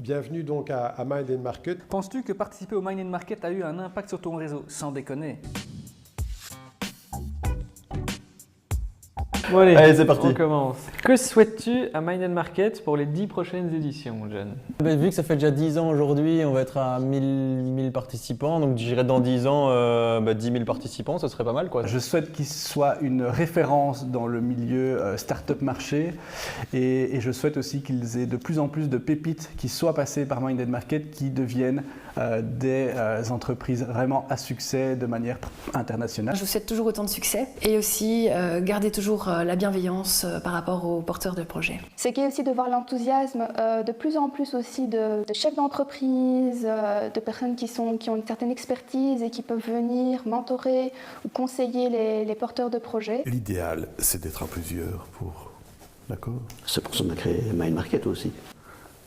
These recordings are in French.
Bienvenue donc à Mind & Market. Penses-tu que participer au Mind & Market a eu un impact sur ton réseau? Sans déconner. Bon allez, c'est parti. On commence. Que souhaites-tu à Mind & Market pour les 10 prochaines éditions, John? Vu que ça fait déjà 10 ans aujourd'hui, on va être à 1000 participants, donc je dirais dans 10 ans, 10 000 participants, ça serait pas mal quoi. Je souhaite qu'il soit une référence dans le milieu start-up marché et je souhaite aussi qu'ils aient de plus en plus de pépites qui soient passées par Mind & Market, qui deviennent des entreprises vraiment à succès de manière internationale. Je vous souhaite toujours autant de succès et aussi garder toujours la bienveillance par rapport aux porteurs de projets. C'est qu'il y a aussi de voir l'enthousiasme de plus en plus aussi de chefs d'entreprise, de personnes qui ont une certaine expertise et qui peuvent venir mentorer ou conseiller les porteurs de projets. L'idéal, c'est d'être à plusieurs pour... D'accord ? C'est pour ça qu'on a créé Mind Market aussi.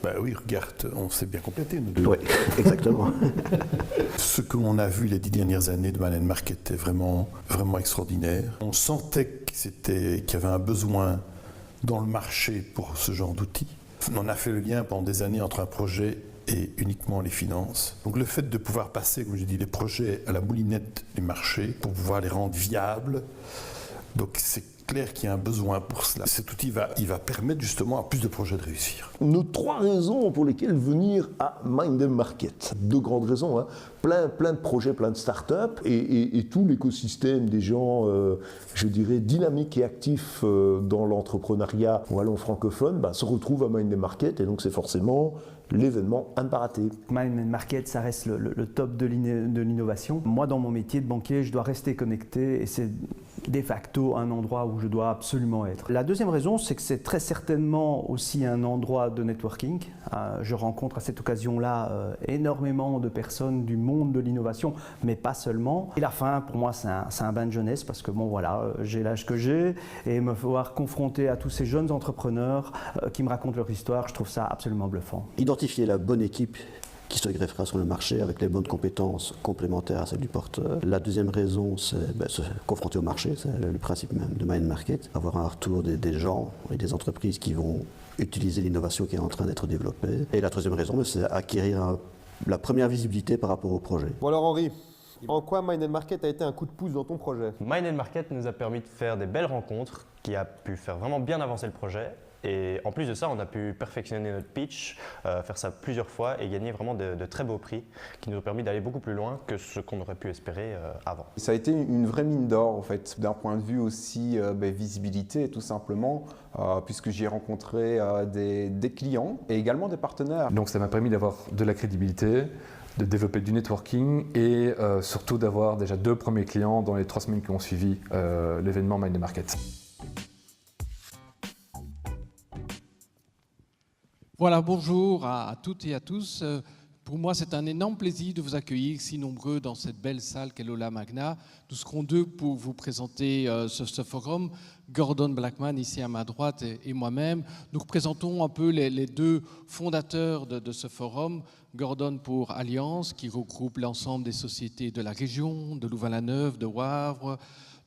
Ben oui, regarde, on s'est bien complété, nous deux. Oui, exactement. Ce qu'on a vu les 10 dernières années de Mind & Market est vraiment extraordinaire. On sentait qu'il y avait un besoin dans le marché pour ce genre d'outils. On a fait le lien pendant des années entre un projet et uniquement les finances. Donc le fait de pouvoir passer, comme je dis, les projets à la moulinette du marché pour pouvoir les rendre viables, donc c'est clair qu'il y a un besoin pour cela. Cet outil il va permettre justement à plus de projets de réussir. Nos 3 raisons pour lesquelles venir à Mind & Market. 2 grandes raisons, hein. Plein de projets, plein de startups et tout l'écosystème des gens, je dirais, dynamiques et actifs dans l'entrepreneuriat wallon francophone se retrouve à Mind & Market et donc c'est forcément l'événement à ne pas rater. Mind & Market, ça reste le top de l'innovation. Moi, dans mon métier de banquier, je dois rester connecté et c'est de facto un endroit où je dois absolument être. La deuxième raison, c'est que c'est très certainement aussi un endroit de networking. Je rencontre à cette occasion-là énormément de personnes du monde de l'innovation, mais pas seulement. Et la fin, pour moi, c'est un bain de jeunesse parce que bon, voilà, j'ai l'âge que j'ai et me voir confronter à tous ces jeunes entrepreneurs qui me racontent leur histoire, je trouve ça absolument bluffant. Identifier la bonne équipe qui se greffera sur le marché avec les bonnes compétences complémentaires à celles du porteur. La deuxième raison, c'est se confronter au marché, c'est le principe même de Mind Market. Avoir un retour des gens et des entreprises qui vont utiliser l'innovation qui est en train d'être développée. Et la troisième raison, c'est acquérir la première visibilité par rapport au projet. Bon alors Henri, en quoi Mind & Market a été un coup de pouce dans ton projet? Mind & Market nous a permis de faire des belles rencontres qui a pu faire vraiment bien avancer le projet. Et en plus de ça, on a pu perfectionner notre pitch, faire ça plusieurs fois et gagner vraiment de très beaux prix qui nous ont permis d'aller beaucoup plus loin que ce qu'on aurait pu espérer avant. Ça a été une vraie mine d'or en fait, d'un point de vue aussi visibilité tout simplement, puisque j'y ai rencontré des clients et également des partenaires. Donc ça m'a permis d'avoir de la crédibilité, de développer du networking et surtout d'avoir déjà 2 premiers clients dans les 3 semaines qui ont suivi l'événement Mind & Market. Voilà, bonjour à toutes et à tous. Pour moi, c'est un énorme plaisir de vous accueillir si nombreux dans cette belle salle qu'est l'Aula Magna. Nous serons 2 pour vous présenter ce forum. Gordon Blackman, ici à ma droite, et moi-même. Nous représentons un peu les 2 fondateurs de ce forum. Gordon pour Alliance, qui regroupe l'ensemble des sociétés de la région, de Louvain-la-Neuve, de Wavre,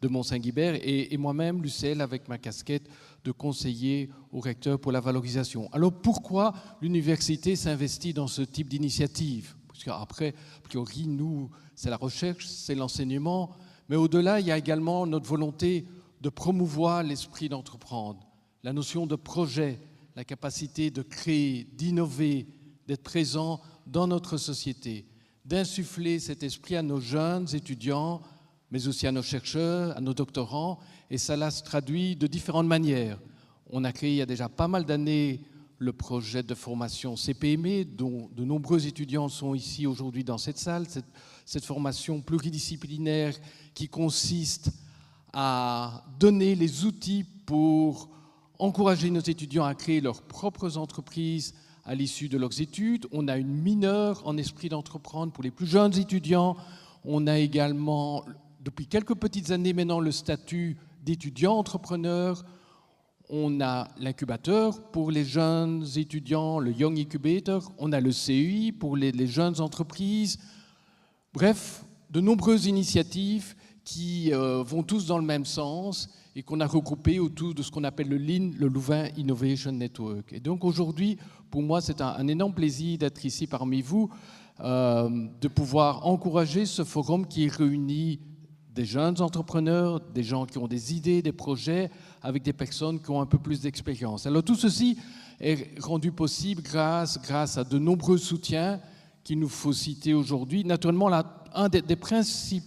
de Mont-Saint-Guibert, et moi-même, Lucelle, avec ma casquette de conseiller au recteur pour la valorisation. Alors pourquoi l'université s'investit dans ce type d'initiative? Parce qu'après, a priori, nous, c'est la recherche, c'est l'enseignement, mais au-delà, il y a également notre volonté de promouvoir l'esprit d'entreprendre, la notion de projet, la capacité de créer, d'innover, d'être présent dans notre société, d'insuffler cet esprit à nos jeunes étudiants, mais aussi à nos chercheurs, à nos doctorants, et cela se traduit de différentes manières. On a créé il y a déjà pas mal d'années le projet de formation CPME, dont de nombreux étudiants sont ici aujourd'hui dans cette salle, cette formation pluridisciplinaire qui consiste à donner les outils pour encourager nos étudiants à créer leurs propres entreprises à l'issue de leurs études. On a une mineure en esprit d'entreprendre pour les plus jeunes étudiants. On a également, depuis quelques petites années maintenant, le statut d'étudiant entrepreneur. On a l'incubateur pour les jeunes étudiants, le Young Incubator. On a le CEI pour les jeunes entreprises. Bref, de nombreuses initiatives qui vont tous dans le même sens et qu'on a regroupés autour de ce qu'on appelle le LIN, le Louvain Innovation Network. Et donc aujourd'hui, pour moi, c'est un énorme plaisir d'être ici parmi vous, de pouvoir encourager ce forum qui réunit des jeunes entrepreneurs, des gens qui ont des idées, des projets, avec des personnes qui ont un peu plus d'expérience. Alors tout ceci est rendu possible grâce à de nombreux soutiens qu'il nous faut citer aujourd'hui. Naturellement, un des principaux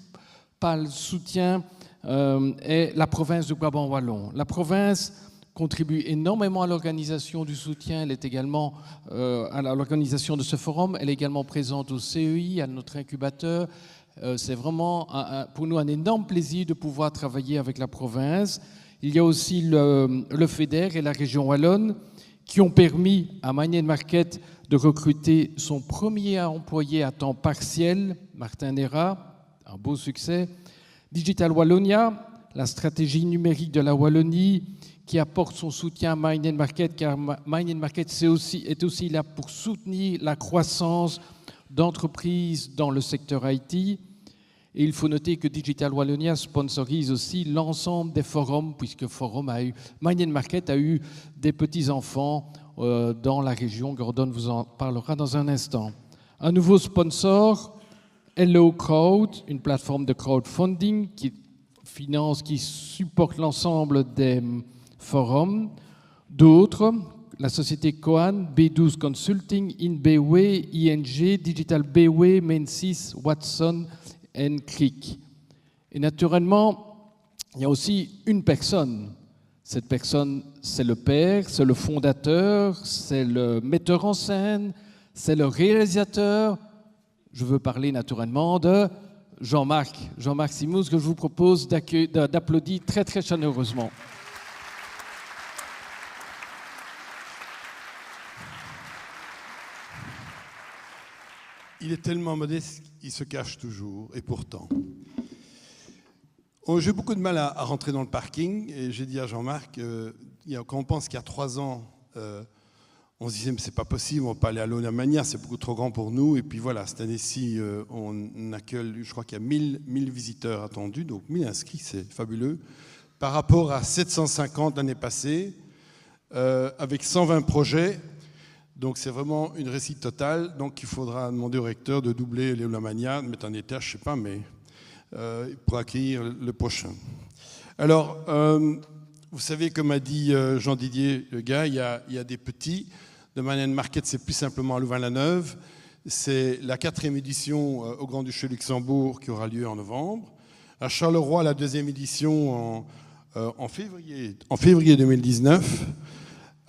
soutiens est la province de Brabant Wallon. La province contribue énormément à l'organisation du soutien, elle est également à l'organisation de ce forum, elle est également présente au CEI, à notre incubateur. C'est vraiment pour nous un énorme plaisir de pouvoir travailler avec la province. Il y a aussi le FEDER et la région wallonne qui ont permis à Mind & Market de recruter son premier employé à temps partiel, Martin Nera, un beau succès. Digital Wallonia, la stratégie numérique de la Wallonie, qui apporte son soutien à Mind & Market, car Mind & Market est aussi là pour soutenir la croissance d'entreprises dans le secteur IT. Et il faut noter que Digital Wallonia sponsorise aussi l'ensemble des forums, puisque Mind & Market a eu des petits-enfants dans la région. Gordon vous en parlera dans un instant. Un nouveau sponsor, Hello Crowd, une plateforme de crowdfunding qui supporte l'ensemble des forums. D'autres, la société Coan, B12 Consulting, InBayWay, ING, Digital Bayway, Mensis, Watson et Crick. Et naturellement, il y a aussi une personne. Cette personne, c'est le père, c'est le fondateur, c'est le metteur en scène, c'est le réalisateur. Je veux parler naturellement de Jean-Marc Simous, que je vous propose d'applaudir très très chaleureusement. Il est tellement modeste, il se cache toujours, et pourtant. J'ai beaucoup de mal à rentrer dans le parking, et j'ai dit à Jean-Marc, quand on pense qu'il y a 3 ans, on se disait, mais c'est pas possible, on va pas aller à l'Olamania, c'est beaucoup trop grand pour nous, et puis voilà, cette année-ci, on accueille, je crois qu'il y a 1000 visiteurs attendus, donc 1000 inscrits, c'est fabuleux, par rapport à 750 l'année passée, avec 120 projets. Donc c'est vraiment une réussite totale. Donc il faudra demander au recteur de doubler l'Olamania, de mettre un étage, je ne sais pas, mais pour accueillir le prochain. Alors, vous savez, comme a dit Jean-Didier Le Gars, il y a des petits. De Mind & Market, c'est plus simplement à Louvain-la-Neuve. C'est la 4e édition au Grand-Duché de Luxembourg qui aura lieu en novembre. À Charleroi, la 2e édition en février 2019.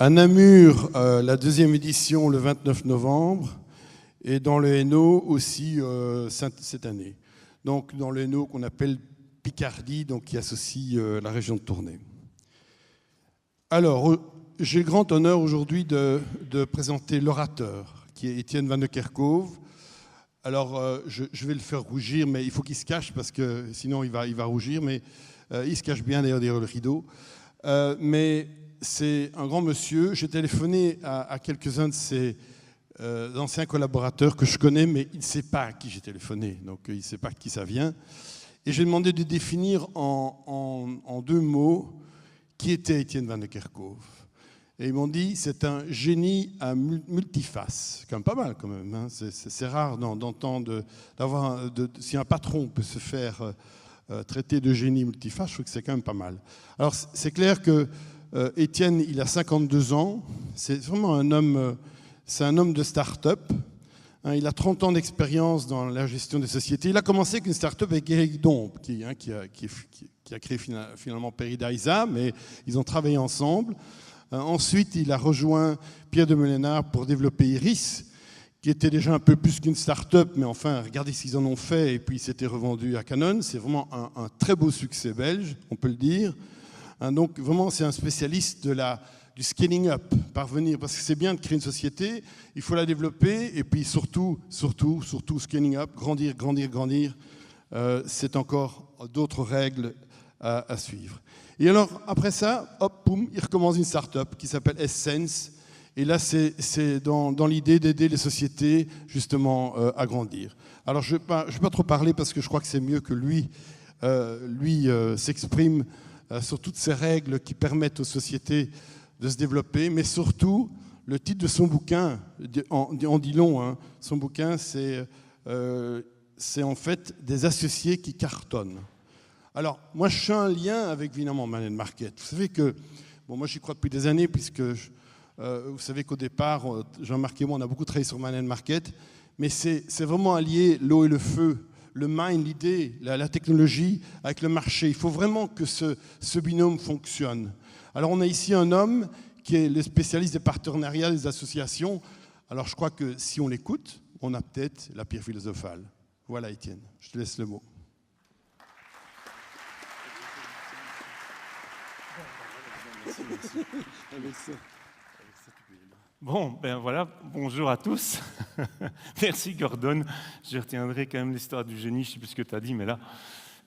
À Namur, la 2e édition le 29 novembre, et dans le Hainaut aussi cette année. Donc dans le Hainaut qu'on appelle Picardie, donc qui associe la région de Tournai. Alors, j'ai le grand honneur aujourd'hui de présenter l'orateur, qui est Étienne Van de Kerkhove. Alors, je vais le faire rougir, mais il faut qu'il se cache, parce que sinon il va rougir, mais il se cache bien d'ailleurs derrière le rideau. Mais c'est un grand monsieur. J'ai téléphoné à quelques-uns de ses anciens collaborateurs que je connais, mais il ne sait pas à qui j'ai téléphoné, donc il ne sait pas de qui ça vient. Et j'ai demandé de définir en 2 mots qui était Étienne Van de Kerkhove. Et ils m'ont dit, c'est un génie à multiface. C'est quand même pas mal, quand même. Hein. C'est rare d'entendre, si un patron peut se faire traiter de génie multiface, je trouve que c'est quand même pas mal. Alors, c'est clair que Étienne, il a 52 ans. C'est vraiment un homme de start-up. Hein, il a 30 ans d'expérience dans la gestion des sociétés. Il a commencé avec une start-up avec Eric Domp, qui a créé finalement Peridaisa, mais ils ont travaillé ensemble. Ensuite, il a rejoint Pierre de Molenard pour développer Iris, qui était déjà un peu plus qu'une start-up, mais enfin, regardez ce qu'ils en ont fait, et puis il s'était revendu à Canon. C'est vraiment un très beau succès belge, on peut le dire. Donc vraiment, c'est un spécialiste du scaling up, parvenir, parce que c'est bien de créer une société, il faut la développer, et puis surtout, scaling up, grandir. C'est encore d'autres règles à suivre. Et alors, après ça, hop, boum, il recommence une start-up qui s'appelle Essence, et là, c'est dans l'idée d'aider les sociétés, justement, à grandir. Alors, je ne vais pas trop parler, parce que je crois que c'est mieux que lui lui s'exprime sur toutes ces règles qui permettent aux sociétés de se développer, mais surtout, le titre de son bouquin en dit long. Hein. Son bouquin, c'est en fait des associés qui cartonnent. Alors, moi, je fais un lien avec, évidemment, Man & Market. Vous savez que, bon, moi, j'y crois depuis des années, puisque vous savez qu'au départ, Jean-Marc et moi, on a beaucoup travaillé sur Man & Market, mais c'est vraiment allier l'eau et le feu, le mind, l'idée, la technologie avec le marché. Il faut vraiment que ce binôme fonctionne. Alors, on a ici un homme qui est le spécialiste des partenariats, des associations. Alors, je crois que si on l'écoute, on a peut-être la pierre philosophale. Voilà, Étienne, je te laisse le mot. Bon, ben voilà, bonjour à tous. Merci Gordon. Je retiendrai quand même l'histoire du génie, je ne sais plus ce que tu as dit, mais là,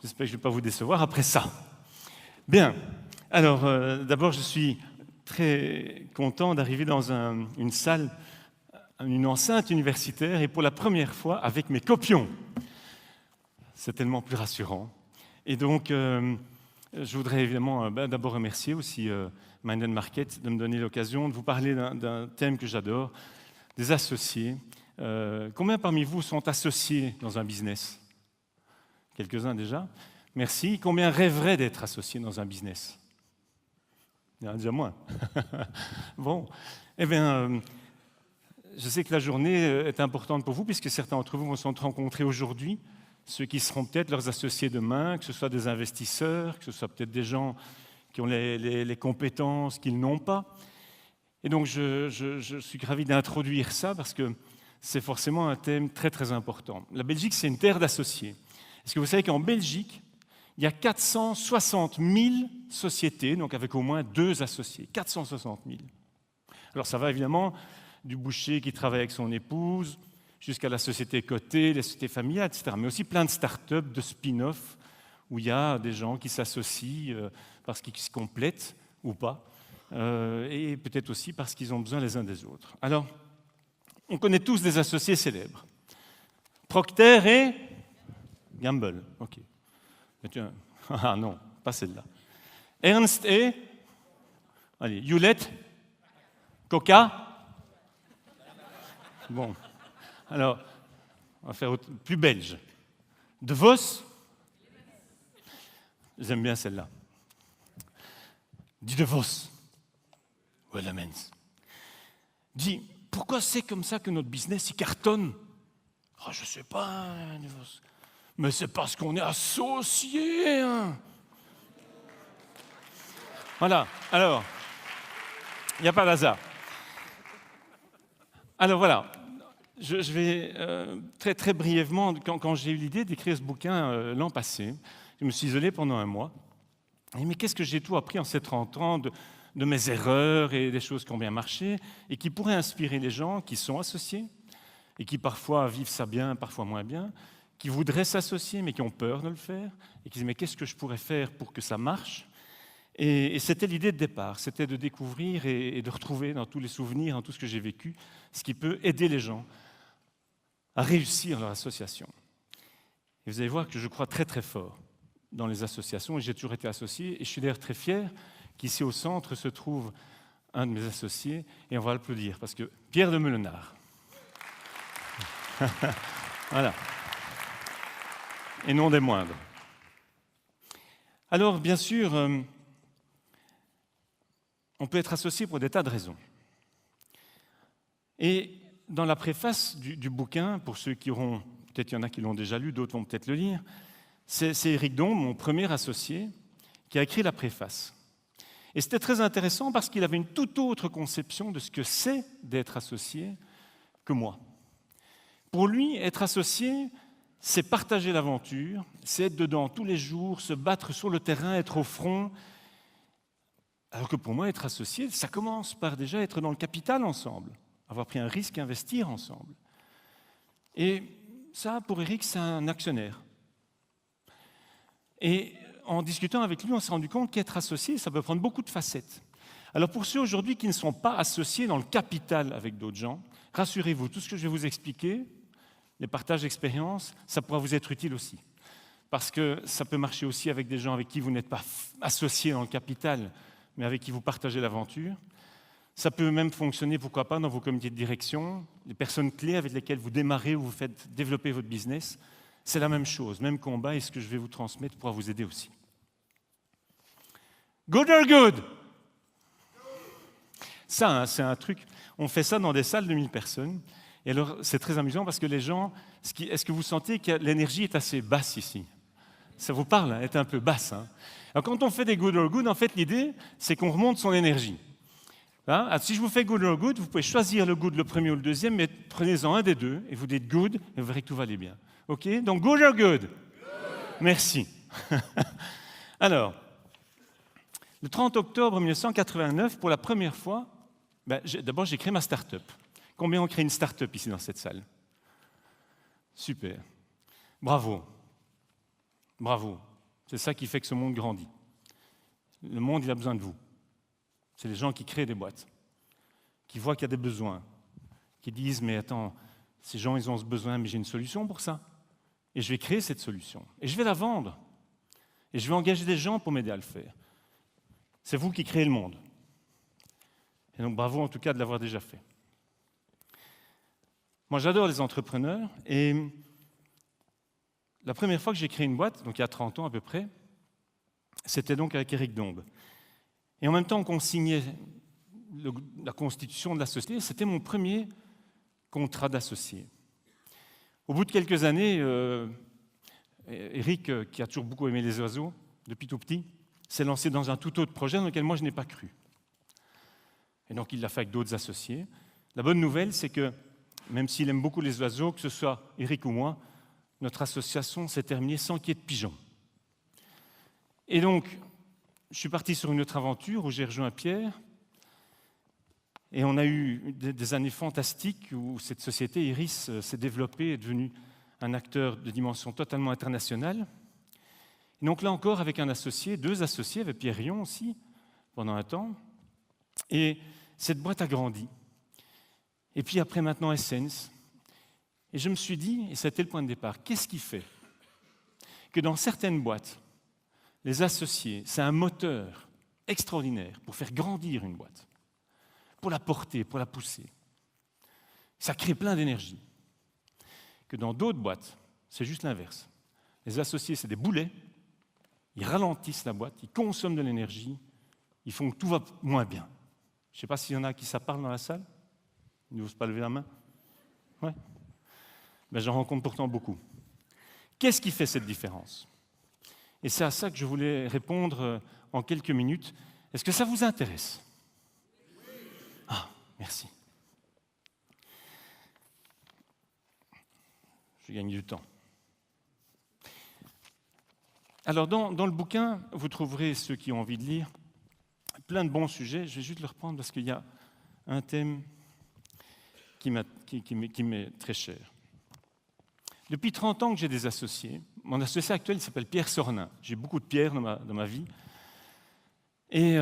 j'espère que je ne vais pas vous décevoir après ça. Bien, alors d'abord, je suis très content d'arriver dans une salle, une enceinte universitaire, et pour la première fois avec mes copions. C'est tellement plus rassurant. Et donc, je voudrais évidemment d'abord remercier aussi Mind & Market de me donner l'occasion de vous parler d'un thème que j'adore, des associés. Combien parmi vous sont associés dans un business? Quelques-uns déjà. Merci. Combien rêveraient d'être associés dans un business? Il y en a déjà moins. Bon, eh bien, je sais que la journée est importante pour vous, puisque certains d'entre vous vont se rencontrer aujourd'hui, ceux qui seront peut-être leurs associés demain, que ce soit des investisseurs, que ce soit peut-être des gens qui ont les compétences qu'ils n'ont pas. Et donc, je suis ravi d'introduire ça, parce que c'est forcément un thème très, très important. La Belgique, c'est une terre d'associés. Est-ce que vous savez qu'en Belgique, il y a 460 000 sociétés, donc avec au moins 2 associés. 460 000. Alors ça va évidemment du boucher qui travaille avec son épouse, jusqu'à la société cotée, les sociétés familiales, etc. Mais aussi plein de start-up, de spin-off, où il y a des gens qui s'associent parce qu'ils se complètent ou pas, et peut-être aussi parce qu'ils ont besoin les uns des autres. Alors, on connaît tous des associés célèbres. Procter et Gamble, ok. Ah non, pas celle-là. Ernst et, allez, Hewlett, Coca. Bon, alors, on va faire plus belge. De Vos. J'aime bien celle-là. Dis De Vos. Wellemans. Dis, pourquoi c'est comme ça que notre business il cartonne? Oh, je sais pas, De Vos. Mais c'est parce qu'on est associés. Hein. Voilà, alors, il n'y a pas d'hasard. Alors voilà, je vais très, très brièvement, quand j'ai eu l'idée d'écrire ce bouquin l'an passé, je me suis isolé pendant un mois. Mais qu'est-ce que j'ai tout appris en ces 30 ans de mes erreurs et des choses qui ont bien marché et qui pourraient inspirer les gens qui sont associés et qui parfois vivent ça bien, parfois moins bien, qui voudraient s'associer mais qui ont peur de le faire et qui disent mais qu'est-ce que je pourrais faire pour que ça marche? Et c'était l'idée de départ, c'était de découvrir et de retrouver dans tous les souvenirs, dans tout ce que j'ai vécu, ce qui peut aider les gens à réussir leur association. Et vous allez voir que je crois très très fort dans les associations et j'ai toujours été associé et je suis d'ailleurs très fier qu'ici au centre se trouve un de mes associés et on va l'applaudir parce que Pierre de Meulenard. Voilà. Et non des moindres. Alors, bien sûr, on peut être associé pour des tas de raisons. Et dans la préface du bouquin, pour ceux qui auront, peut-être il y en a qui l'ont déjà lu, d'autres vont peut-être le lire, c'est Éric Dombe, mon premier associé, qui a écrit la préface. Et c'était très intéressant parce qu'il avait une toute autre conception de ce que c'est d'être associé que moi. Pour lui, être associé, c'est partager l'aventure, c'est être dedans tous les jours, se battre sur le terrain, être au front. Alors que pour moi, être associé, ça commence par déjà être dans le capital ensemble, avoir pris un risque, investir ensemble. Et ça, pour Éric, c'est un actionnaire. Et en discutant avec lui, on s'est rendu compte qu'être associé, ça peut prendre beaucoup de facettes. Alors pour ceux aujourd'hui qui ne sont pas associés dans le capital avec d'autres gens, rassurez-vous, tout ce que je vais vous expliquer, les partages d'expériences, ça pourra vous être utile aussi. parce que ça peut marcher aussi avec des gens avec qui vous n'êtes pas associés dans le capital, mais avec qui vous partagez l'aventure. Ça peut même fonctionner, pourquoi pas, dans vos comités de direction, les personnes clés avec lesquelles vous démarrez ou vous faites développer votre business. C'est la même chose, même combat, et ce que je vais vous transmettre pourra vous aider aussi. Good or good? Ça, hein, c'est un truc, on fait ça dans des salles de 1000 personnes, et alors c'est très amusant parce que les gens, est-ce que vous sentez que l'énergie est assez basse ici? Ça vous parle, hein, elle est un peu basse. Hein. Alors quand on fait des good or good, en fait l'idée, c'est qu'on remonte son énergie. Hein? Alors, si je vous fais good or good, vous pouvez choisir le good, le premier ou le deuxième, mais prenez-en un des deux, et vous dites good, et vous verrez que tout va aller bien. OK? Donc good or good? Good. Merci. Alors, le 30 octobre 1989, pour la première fois, d'abord j'ai créé ma start-up. Combien ont créé une start-up ici dans cette salle? Super. Bravo. Bravo. C'est ça qui fait que ce monde grandit. Le monde, il a besoin de vous. C'est les gens qui créent des boîtes, qui voient qu'il y a des besoins, qui disent « mais attends, ces gens, ils ont ce besoin, mais j'ai une solution pour ça. Et je vais créer cette solution. Et je vais la vendre. Et je vais engager des gens pour m'aider à le faire. » C'est vous qui créez le monde. Et donc bravo en tout cas de l'avoir déjà fait. Moi, j'adore les entrepreneurs, et la première fois que j'ai créé une boîte, donc il y a 30 ans à peu près, c'était donc avec Éric Dombe. Et en même temps qu'on signait la constitution de la société, c'était mon premier contrat d'associé. Au bout de quelques années, Éric, qui a toujours beaucoup aimé les oiseaux, depuis tout petit, s'est lancé dans un tout autre projet dans lequel moi je n'ai pas cru. Et donc il l'a fait avec d'autres associés. La bonne nouvelle, c'est que même s'il aime beaucoup les oiseaux, que ce soit Éric ou moi, notre association s'est terminée sans qu'il y ait de pigeons. Et donc, je suis parti sur une autre aventure où j'ai rejoint Pierre, et on a eu des années fantastiques où cette société, Iris, s'est développée et est devenue un acteur de dimension totalement internationale. Et donc là encore, avec un associé, deux associés, avec Pierre Rion aussi, pendant un temps, et cette boîte a grandi. Et puis après maintenant Essence. Et je me suis dit, et c'était le point de départ, qu'est-ce qui fait que dans certaines boîtes, les associés, c'est un moteur extraordinaire pour faire grandir une boîte, pour la porter, pour la pousser. Ça crée plein d'énergie. Que dans d'autres boîtes, c'est juste l'inverse. Les associés, c'est des boulets, ils ralentissent la boîte, ils consomment de l'énergie, ils font que tout va moins bien. Je ne sais pas s'il y en a qui ça parle dans la salle. Ils n'osent pas lever la main. Ouais. Ben, j'en rencontre pourtant beaucoup. Qu'est-ce qui fait cette différence? Et c'est à ça que je voulais répondre en quelques minutes. Est-ce que ça vous intéresse? Ah, merci. Je gagne du temps. Alors, dans le bouquin, vous trouverez, ceux qui ont envie de lire, plein de bons sujets. Je vais juste le reprendre parce qu'il y a un thème qui m'est très cher. Depuis 30 ans que j'ai des associés. Mon associé actuel s'appelle Pierre Sornin. J'ai beaucoup de Pierre dans ma vie. Et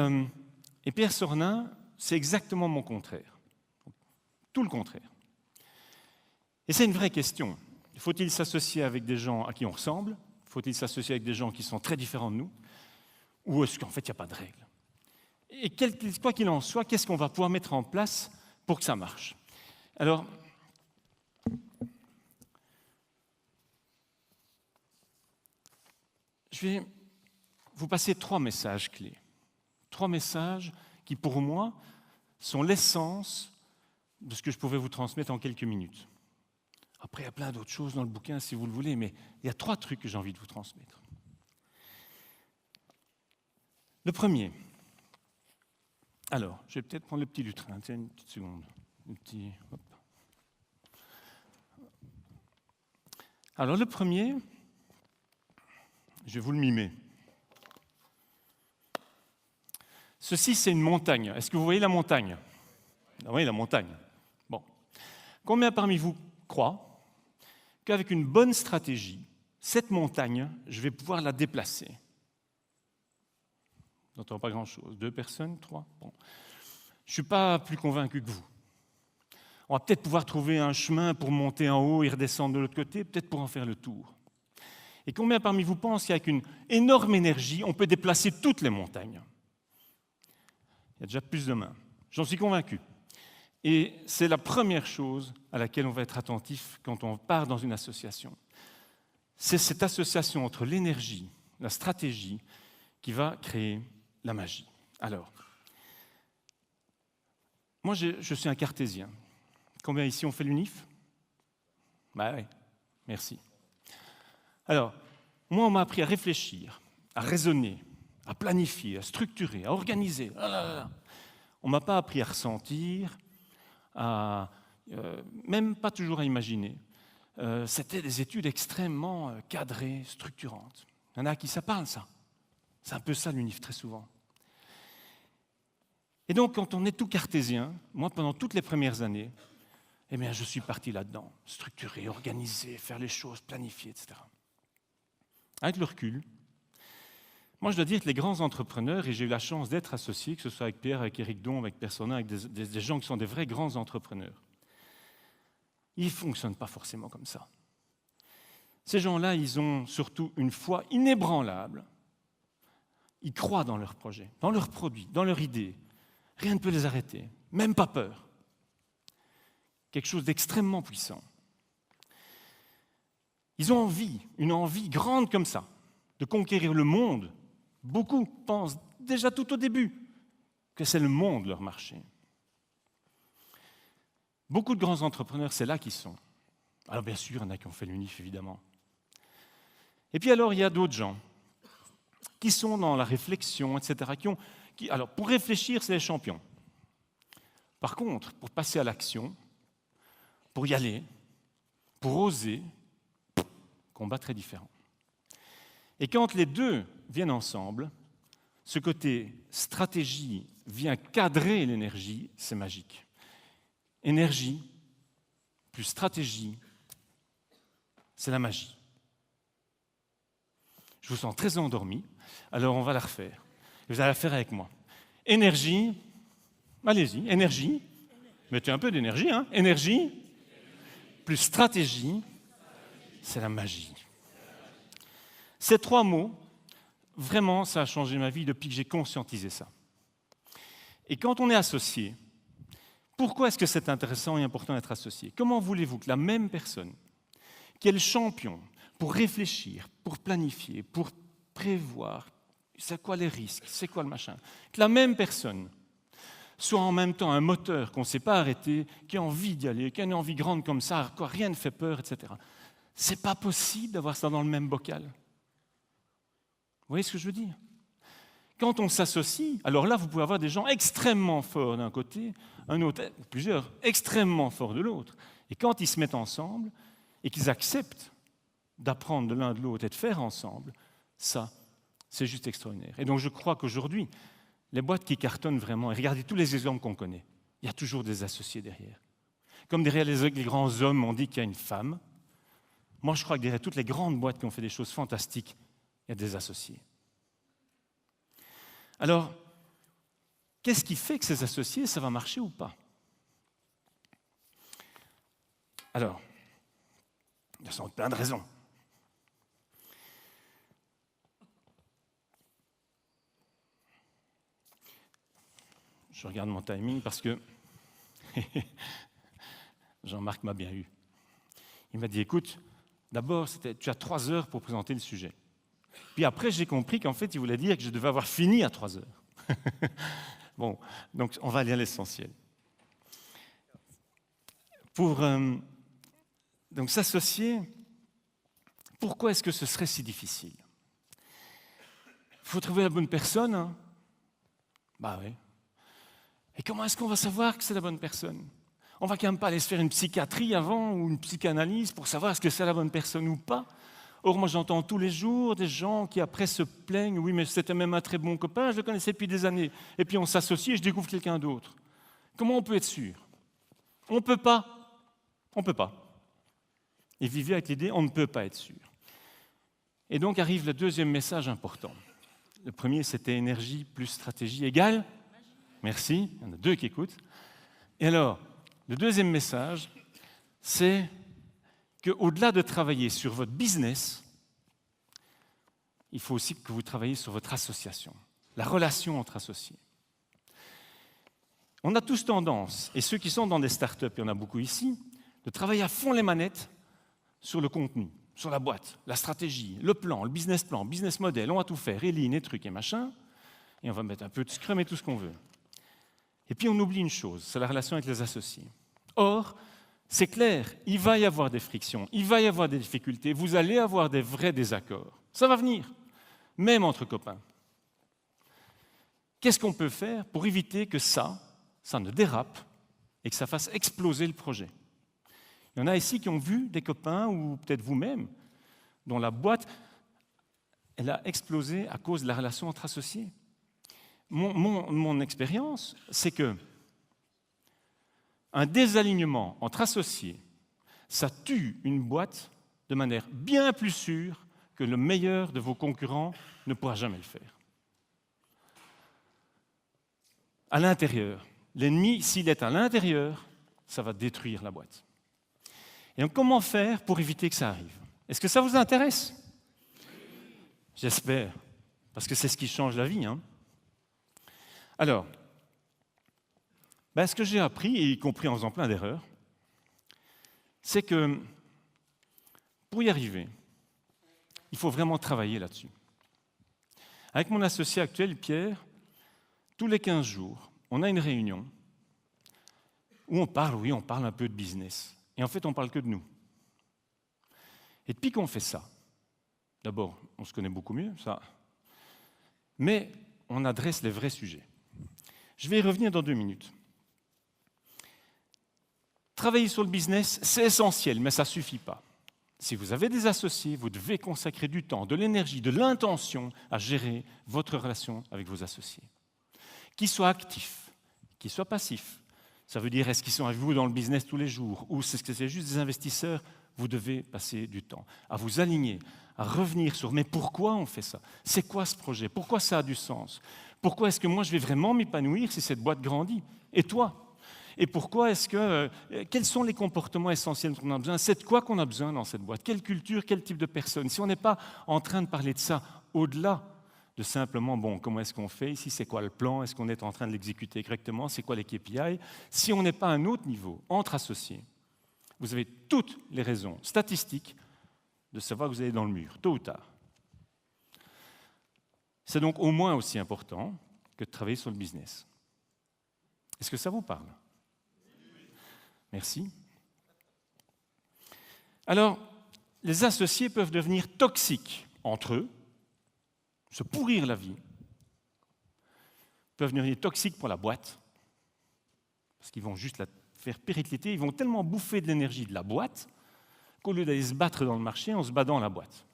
Pierre Sornin, c'est exactement mon contraire. Tout le contraire. Et c'est une vraie question. Faut-il s'associer avec des gens à qui on ressemble? Faut-il s'associer avec des gens qui sont très différents de nous? Ou est-ce qu'en fait, il n'y a pas de règle? Et quoi qu'il en soit, qu'est-ce qu'on va pouvoir mettre en place pour que ça marche? Alors, je vais vous passer 3 messages clés. 3 messages qui, pour moi, sont l'essence de ce que je pouvais vous transmettre en quelques minutes. Après, il y a plein d'autres choses dans le bouquin, si vous le voulez, mais il y a 3 trucs que j'ai envie de vous transmettre. Le premier. Alors, je vais peut-être prendre le petit lutrin. Tiens, une petite seconde. Hop. Alors, le premier, je vais vous le mimer. Ceci, c'est une montagne. Est-ce que vous voyez la montagne? Ah oui, la montagne. Bon. Combien parmi vous croient qu'avec une bonne stratégie, cette montagne, je vais pouvoir la déplacer? Je n'entends pas grand-chose. 2 personnes, 3? Bon. Je ne suis pas plus convaincu que vous. On va peut-être pouvoir trouver un chemin pour monter en haut et redescendre de l'autre côté, peut-être pour en faire le tour. Et combien parmi vous pensent qu'avec une énorme énergie, on peut déplacer toutes les montagnes? Il y a déjà plus de mains. J'en suis convaincu. Et c'est la première chose à laquelle on va être attentif quand on part dans une association. C'est cette association entre l'énergie, la stratégie, qui va créer la magie. Alors, moi je suis un cartésien. Combien ici on fait l'UNIF? Bah oui, merci. Alors, moi on m'a appris à réfléchir, à raisonner, à planifier, à structurer, à organiser. On ne m'a pas appris à ressentir, même pas toujours à imaginer. C'était des études extrêmement cadrées, structurantes. Il y en a à qui ça parle, ça. C'est un peu ça l'UNIF très souvent. Et donc, quand on est tout cartésien, moi, pendant toutes les premières années, eh bien, je suis parti là-dedans, structurer, organiser, faire les choses, planifier, etc. Avec le recul, moi, je dois dire que les grands entrepreneurs, et j'ai eu la chance d'être associé, que ce soit avec Pierre, avec Éric Dombe, avec Persona, avec des gens qui sont des vrais grands entrepreneurs, ils ne fonctionnent pas forcément comme ça. Ces gens-là, ils ont surtout une foi inébranlable. Ils croient dans leur projet, dans leurs produits, dans leur idée. Rien ne peut les arrêter, même pas peur. Quelque chose d'extrêmement puissant. Ils ont une envie grande comme ça, de conquérir le monde. Beaucoup pensent déjà tout au début que c'est le monde leur marché. Beaucoup de grands entrepreneurs, c'est là qu'ils sont. Alors bien sûr, il y en a qui ont fait l'UNIF, évidemment. Et puis alors, il y a d'autres gens qui sont dans la réflexion, etc. Alors, pour réfléchir, c'est les champions. Par contre, pour passer à l'action, pour y aller, pour oser, combat très différent. Et quand les deux viennent ensemble, ce côté stratégie vient cadrer l'énergie, c'est magique. Énergie plus stratégie, c'est la magie. Je vous sens très endormi, alors on va la refaire. Vous allez la faire avec moi. Énergie, allez-y, énergie, mettez un peu d'énergie, hein. Énergie plus stratégie, c'est la magie. Ces trois mots, vraiment, ça a changé ma vie depuis que j'ai conscientisé ça. Et quand on est associé, pourquoi est-ce que c'est intéressant et important d'être associé? Comment voulez-vous que la même personne, qui est le champion pour réfléchir, pour planifier, pour prévoir, c'est quoi les risques, c'est quoi le machin, que la même personne soit en même temps un moteur qu'on ne sait pas arrêter, qui a envie d'y aller, qui a une envie grande comme ça, à quoi rien ne fait peur, etc. C'est pas possible d'avoir ça dans le même bocal. Vous voyez ce que je veux dire? Quand on s'associe, alors là, vous pouvez avoir des gens extrêmement forts d'un côté, un autre, plusieurs extrêmement forts de l'autre. Et quand ils se mettent ensemble et qu'ils acceptent d'apprendre de l'un de l'autre et de faire ensemble, ça, c'est juste extraordinaire. Et donc je crois qu'aujourd'hui, les boîtes qui cartonnent vraiment, et regardez tous les exemples qu'on connaît, il y a toujours des associés derrière. Comme derrière les grands hommes, on dit qu'il y a une femme. Moi, je crois que derrière toutes les grandes boîtes qui ont fait des choses fantastiques, il y a des associés. Alors, qu'est-ce qui fait que ces associés, ça va marcher ou pas? Alors, il y a sans doute plein de raisons. Je regarde mon timing parce que Jean-Marc m'a bien eu. Il m'a dit, écoute, d'abord, tu as 3 heures pour présenter le sujet. Puis après, j'ai compris qu'en fait, il voulait dire que je devais avoir fini à 3 heures. Bon, donc on va aller à l'essentiel. Pour donc s'associer, pourquoi est-ce que ce serait si difficile? Il faut trouver la bonne personne. Hein? Bah oui. Et comment est-ce qu'on va savoir que c'est la bonne personne? On va quand même pas aller se faire une psychiatrie avant ou une psychanalyse pour savoir est-ce que c'est la bonne personne ou pas. Or, moi, j'entends tous les jours des gens qui après se plaignent. Oui, mais c'était même un très bon copain, je le connaissais depuis des années. Et puis on s'associe et je découvre quelqu'un d'autre. Comment on peut être sûr? On ne peut pas. On ne peut pas. Et vivez avec l'idée, on ne peut pas être sûr. Et donc arrive le deuxième message important. Le premier, c'était énergie plus stratégie égale. Merci, il y en a 2 qui écoutent. Et alors, le deuxième message, c'est qu'au-delà de travailler sur votre business, il faut aussi que vous travailliez sur votre association, la relation entre associés. On a tous tendance, et ceux qui sont dans des startups, il y en a beaucoup ici, de travailler à fond les manettes sur le contenu, sur la boîte, la stratégie, le plan, business model, on va tout faire, et lean, et trucs, et machin, et on va mettre un peu de Scrum et tout ce qu'on veut. Et puis on oublie une chose, c'est la relation avec les associés. Or, c'est clair, il va y avoir des frictions, il va y avoir des difficultés, vous allez avoir des vrais désaccords. Ça va venir, même entre copains. Qu'est-ce qu'on peut faire pour éviter que ça ne dérape et que ça fasse exploser le projet? Il y en a ici qui ont vu des copains, ou peut-être vous-même, dont la boîte elle a explosé à cause de la relation entre associés. Mon expérience, c'est que un désalignement entre associés, ça tue une boîte de manière bien plus sûre que le meilleur de vos concurrents ne pourra jamais le faire. À l'intérieur, l'ennemi, s'il est à l'intérieur, ça va détruire la boîte. Et donc, comment faire pour éviter que ça arrive? Est-ce que ça vous intéresse? J'espère, parce que c'est ce qui change la vie. Alors, ce que j'ai appris, y compris en faisant plein d'erreurs, c'est que pour y arriver, il faut vraiment travailler là-dessus. Avec mon associé actuel, Pierre, tous les 15 jours, on a une réunion où on parle un peu de business. Et en fait, on ne parle que de nous. Et depuis qu'on fait ça, d'abord, on se connaît beaucoup mieux, ça, mais on adresse les vrais sujets. Je vais y revenir dans 2 minutes. Travailler sur le business, c'est essentiel, mais ça ne suffit pas. Si vous avez des associés, vous devez consacrer du temps, de l'énergie, de l'intention à gérer votre relation avec vos associés. Qu'ils soient actifs, qu'ils soient passifs. Ça veut dire, est-ce qu'ils sont avec vous dans le business tous les jours, ou est-ce que c'est juste des investisseurs? Vous devez passer du temps à vous aligner, à revenir sur « mais pourquoi on fait ça? C'est quoi ce projet? Pourquoi ça a du sens? Pourquoi est-ce que moi je vais vraiment m'épanouir si cette boîte grandit? Et toi? Et pourquoi est-ce que... quels sont les comportements essentiels qu'on a besoin? C'est de quoi qu'on a besoin dans cette boîte? Quelle culture, quel type de personne? Si on n'est pas en train de parler de ça au-delà de simplement, comment est-ce qu'on fait ici? C'est quoi le plan? Est-ce qu'on est en train de l'exécuter correctement? C'est quoi les KPI? Si on n'est pas à un autre niveau, entre associés, vous avez toutes les raisons statistiques de savoir que vous allez dans le mur, tôt ou tard. C'est donc au moins aussi important que de travailler sur le business. Est-ce que ça vous parle? Merci. Alors, les associés peuvent devenir toxiques entre eux, se pourrir la vie, peuvent devenir toxiques pour la boîte, parce qu'ils vont juste la faire péricliter, ils vont tellement bouffer de l'énergie de la boîte qu'au lieu d'aller se battre dans le marché, on se bat dans la boîte.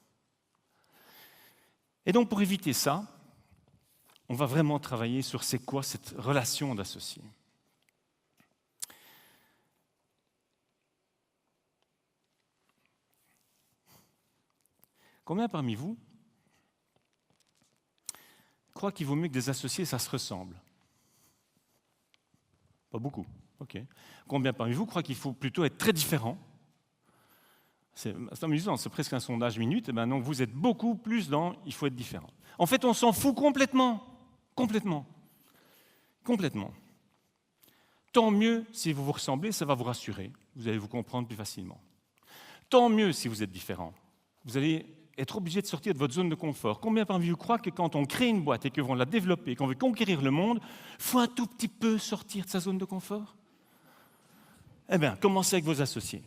Et donc, pour éviter ça, on va vraiment travailler sur c'est quoi cette relation d'associés. Combien parmi vous croient qu'il vaut mieux que des associés, ça se ressemble? Pas beaucoup. Ok. Combien parmi vous croient qu'il faut plutôt être très différent? C'est amusant, c'est presque un sondage minute. Donc vous êtes beaucoup plus dans il faut être différent. En fait, on s'en fout complètement. Complètement. Tant mieux si vous vous ressemblez, ça va vous rassurer. Vous allez vous comprendre plus facilement. Tant mieux si vous êtes différent. Vous allez être obligé de sortir de votre zone de confort. Combien parmi vous croient que quand on crée une boîte et qu'on veut la développer, qu'on veut conquérir le monde, il faut un tout petit peu sortir de sa zone de confort? Eh bien, commencez avec vos associés,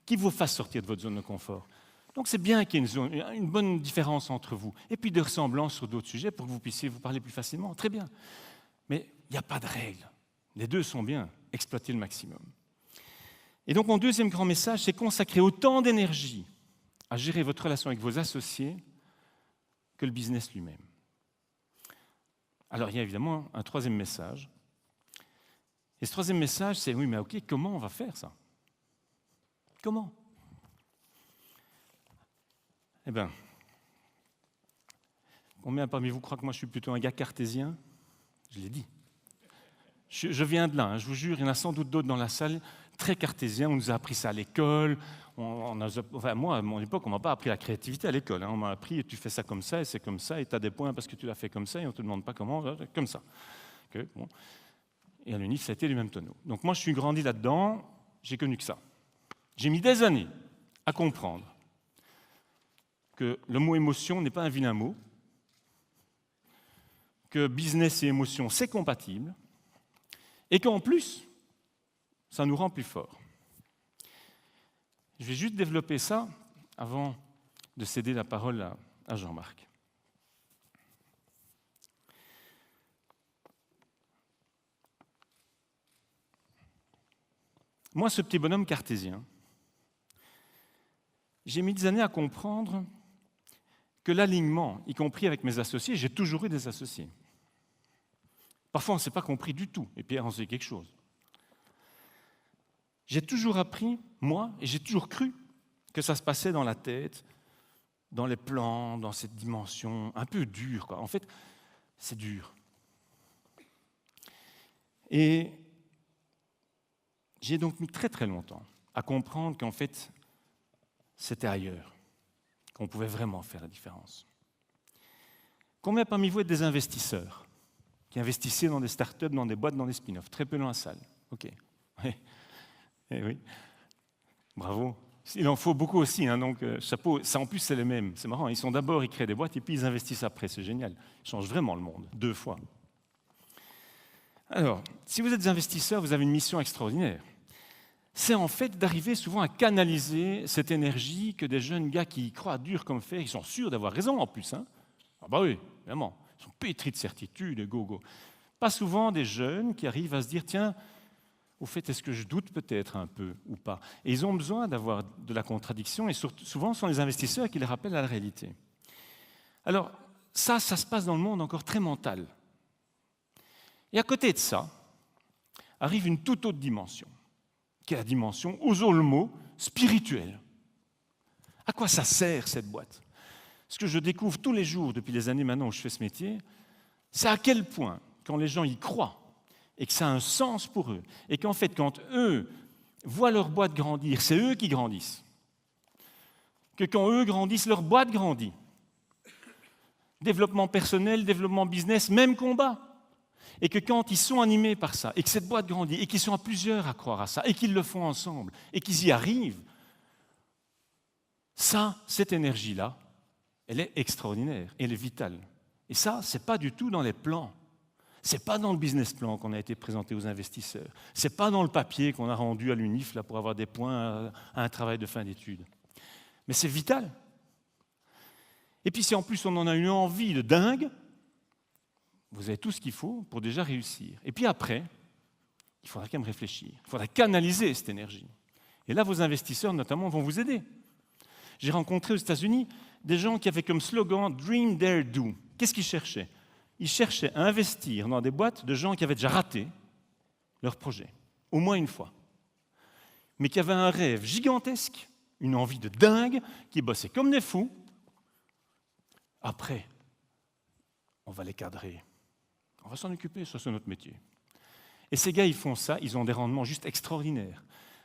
qui vous fassent sortir de votre zone de confort. Donc c'est bien qu'il y ait une bonne différence entre vous, et puis des ressemblances sur d'autres sujets pour que vous puissiez vous parler plus facilement. Très bien. Mais il n'y a pas de règle. Les deux sont bien. Exploitez le maximum. Et donc mon deuxième grand message, c'est consacrer autant d'énergie à gérer votre relation avec vos associés que le business lui-même. Alors il y a évidemment un troisième message. Et ce troisième message, c'est oui, mais ok, comment on va faire ça? Comment? Eh bien, combien parmi vous croient que moi je suis plutôt un gars cartésien? Je l'ai dit. Je viens de là, je vous jure, il y en a sans doute d'autres dans la salle. très cartésien, on nous a appris ça à l'école. Moi, à mon époque, on ne m'a pas appris la créativité à l'école. On m'a appris, tu fais ça comme ça, et c'est comme ça, et tu as des points parce que tu l'as fait comme ça, et on ne te demande pas comment, comme ça. Okay, bon. Et à l'UNIF, ça a été du même tonneau. Donc moi, je suis grandi là-dedans, j'ai connu que ça. J'ai mis des années à comprendre que le mot émotion n'est pas un vilain mot, que business et émotion, c'est compatible, et qu'en plus, ça nous rend plus forts. Je vais juste développer ça avant de céder la parole à Jean-Marc. Moi, ce petit bonhomme cartésien, j'ai mis des années à comprendre que l'alignement, y compris avec mes associés, j'ai toujours eu des associés. Parfois, on ne s'est pas compris du tout, et Pierre en sait quelque chose. J'ai toujours appris, moi, et j'ai toujours cru que ça se passait dans la tête, dans les plans, dans cette dimension un peu dure, quoi. En fait, c'est dur. Et j'ai donc mis très très longtemps à comprendre qu'en fait, c'était ailleurs, qu'on pouvait vraiment faire la différence. Combien parmi vous êtes des investisseurs qui investissaient dans des startups, dans des boîtes, dans des spin-offs? Très peu dans la salle. OK. Eh oui, bravo. Il en faut beaucoup aussi, hein, donc chapeau. Ça en plus c'est les mêmes. C'est marrant. Ils créent des boîtes et puis ils investissent après. C'est génial. Ils changent vraiment le monde 2 fois. Alors, si vous êtes des investisseurs, vous avez une mission extraordinaire. C'est en fait d'arriver souvent à canaliser cette énergie que des jeunes gars qui y croient dur comme fer, ils sont sûrs d'avoir raison en plus. Hein. Ah bah oui, évidemment. Ils sont pétris de certitude et go-go. Pas souvent des jeunes qui arrivent à se dire tiens. Au fait, est-ce que je doute peut-être un peu ou pas? Et ils ont besoin d'avoir de la contradiction, et souvent, ce sont les investisseurs qui les rappellent à la réalité. Alors, ça se passe dans le monde encore très mental. Et à côté de ça, arrive une toute autre dimension, qui est la dimension, osons le mot, spirituelle. À quoi ça sert, cette boîte? Ce que je découvre tous les jours, depuis les années maintenant où je fais ce métier, c'est à quel point, quand les gens y croient, et que ça a un sens pour eux, et qu'en fait, quand eux voient leur boîte grandir, c'est eux qui grandissent. Que quand eux grandissent, leur boîte grandit. Développement personnel, développement business, même combat. Et que quand ils sont animés par ça, et que cette boîte grandit, et qu'ils sont à plusieurs à croire à ça, et qu'ils le font ensemble, et qu'ils y arrivent, ça, cette énergie-là, elle est extraordinaire, elle est vitale. Et ça, ce n'est pas du tout dans les plans. Ce n'est pas dans le business plan qu'on a été présenté aux investisseurs. Ce n'est pas dans le papier qu'on a rendu à l'UNIF là, pour avoir des points à un travail de fin d'études. Mais c'est vital. Et puis si en plus on en a une envie de dingue, vous avez tout ce qu'il faut pour déjà réussir. Et puis après, il faudra quand même réfléchir. Il faudra canaliser cette énergie. Et là, vos investisseurs notamment vont vous aider. J'ai rencontré aux États-Unis des gens qui avaient comme slogan « Dream, Dare, Do ». Qu'est-ce qu'ils cherchaient? Ils cherchaient à investir dans des boîtes de gens qui avaient déjà raté leur projet, au moins une fois, mais qui avaient un rêve gigantesque, une envie de dingue, qui bossaient comme des fous. Après, on va les cadrer, on va s'en occuper, ça c'est notre métier. Et ces gars, ils font ça, ils ont des rendements juste extraordinaires,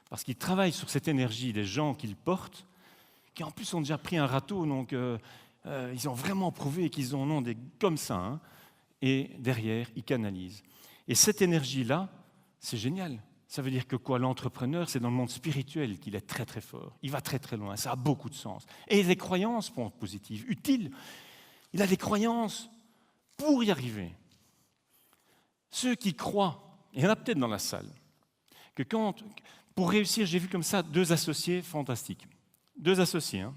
parce qu'ils travaillent sur cette énergie des gens qu'ils portent, qui en plus ont déjà pris un râteau, donc ils ont vraiment prouvé qu'ils en ont des comme ça, hein. Et derrière, ils canalisent. Et cette énergie-là, c'est génial. Ça veut dire que quoi? L'entrepreneur, c'est dans le monde spirituel qu'il est très très fort. Il va très très loin, ça a beaucoup de sens. Et les croyances sont positives, utiles. Il a des croyances pour y arriver. Ceux qui croient, il y en a peut-être dans la salle, que pour réussir, j'ai vu comme ça 2 associés fantastiques. 2 associés. Hein.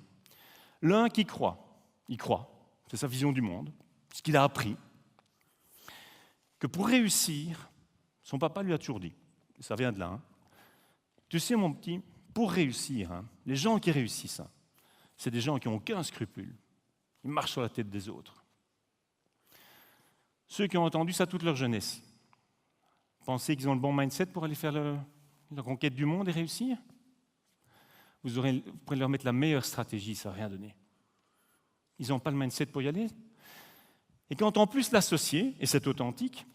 L'un qui croit, il croit, c'est sa vision du monde, ce qu'il a appris, que pour réussir, son papa lui a toujours dit, ça vient de là, hein, tu sais mon petit, pour réussir, hein, les gens qui réussissent, hein, c'est des gens qui n'ont aucun scrupule, ils marchent sur la tête des autres. Ceux qui ont entendu ça toute leur jeunesse, pensez qu'ils ont le bon mindset pour aller faire la conquête du monde et réussir? Vous pourrez leur mettre la meilleure stratégie, ça n'a rien donné. Ils n'ont pas le mindset pour y aller. Et quand en plus l'associé, et c'est authentique,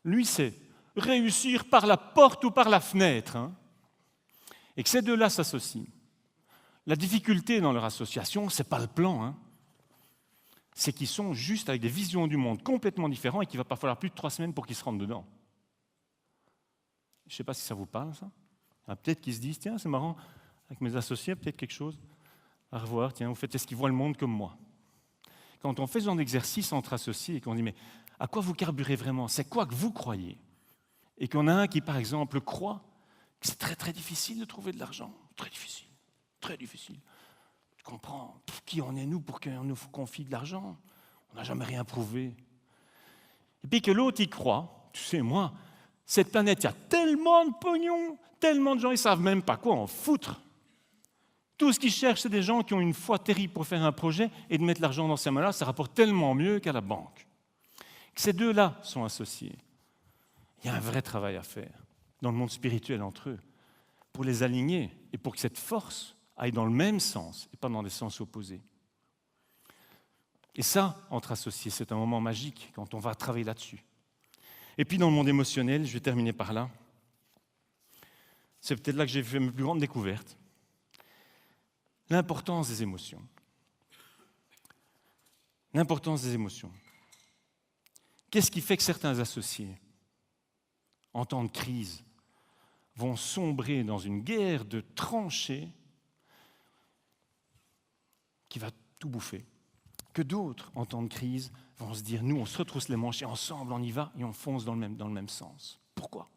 lui c'est réussir par la porte ou par la fenêtre. Hein. et que ces deux-là s'associent, la difficulté dans leur association, ce n'est pas le plan, hein. C'est qu'ils sont juste avec des visions du monde complètement différentes et qu'il ne va pas falloir plus de 3 semaines pour qu'ils se rentrent dedans. Je ne sais pas si ça vous parle, ça. Peut-être qu'ils se disent, tiens, c'est marrant, avec mes associés, peut-être quelque chose à revoir. Tiens, au fait, est-ce qu'ils voient le monde comme moi? Quand on fait ce genre d'exercice entre associés et qu'on dit, mais à quoi vous carburez vraiment? C'est quoi que vous croyez? Et qu'on a un qui, par exemple, croit que c'est très, très difficile de trouver de l'argent. Très difficile, très difficile. Tu comprends, qui on est nous pour qu'on nous confie de l'argent? On n'a jamais rien prouvé. Et puis que l'autre y croit, tu sais, moi, cette planète, il y a tellement de pognon, tellement de gens, ils ne savent même pas quoi en foutre. Tout ce qu'ils cherchent, c'est des gens qui ont une foi terrible pour faire un projet et de mettre l'argent dans ces mains-là, ça rapporte tellement mieux qu'à la banque. Que ces deux-là sont associés. Il y a un vrai travail à faire dans le monde spirituel entre eux pour les aligner et pour que cette force aille dans le même sens et pas dans des sens opposés. Et ça, entre associés, c'est un moment magique quand on va travailler là-dessus. Et puis dans le monde émotionnel, je vais terminer par là, c'est peut-être là que j'ai fait mes plus grandes découvertes, l'importance des émotions. L'importance des émotions. Qu'est-ce qui fait que certains associés, en temps de crise, vont sombrer dans une guerre de tranchées qui va tout bouffer, que d'autres, en temps de crise, vont se dire, nous, on se retrousse les manches et ensemble, on y va et on fonce dans le même sens. Pourquoi?